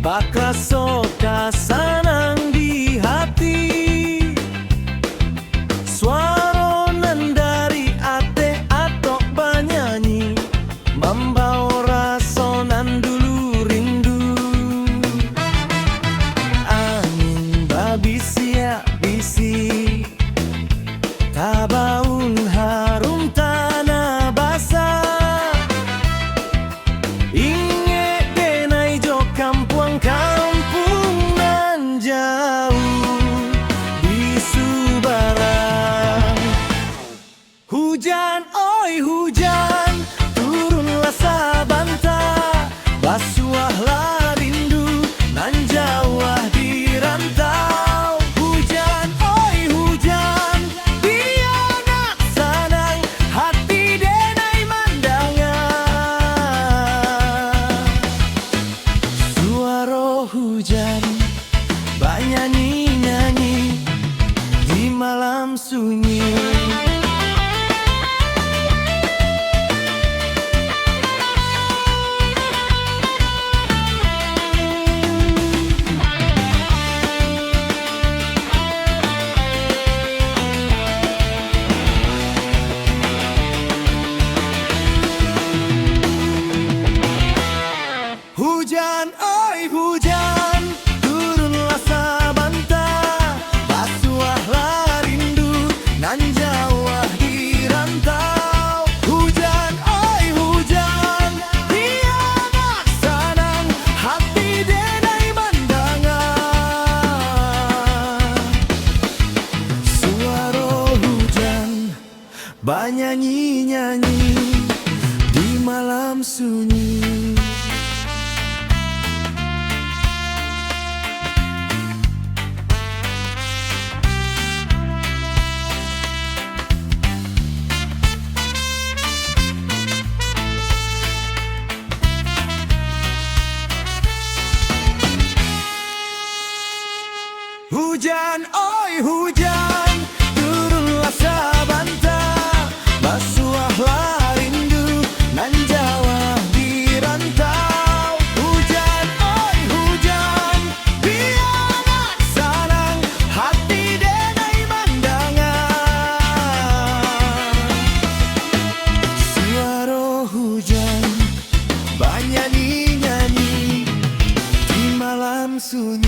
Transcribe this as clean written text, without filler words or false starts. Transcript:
Bakraso kasanang di hati, suara nan dari ate atok banyanyi, membawa rasa nan dulu rindu. Angin babisia bisi, tabaun harum tanah basah. Inge denai jo kampung nan jauh di Subarang. Hujan, oi hujan, turunlah sabanta, basuhlah rindu nan jauh di rantau. Hujan, oi hujan, dia nak sanang hati denai mandangan. Suara hujan bernyanyi-nyanyi di malam sunyi. Hujan, oi hujan, turunlah sabanta, basuhlah rindu nan jauh di rantau. Hujan, oi hujan, dia nak sanang hati denai mandangan. Suara hujan bernyanyi-nyanyi di malam sunyi. Hujan, oi hujan, turunlah sabanta, basuhlah rindu nan jauh di rantau. Hujan, oi hujan, biar nak sanang hati denai mandangan. Suara hujan bernyanyi-nyanyi di malam sunyi.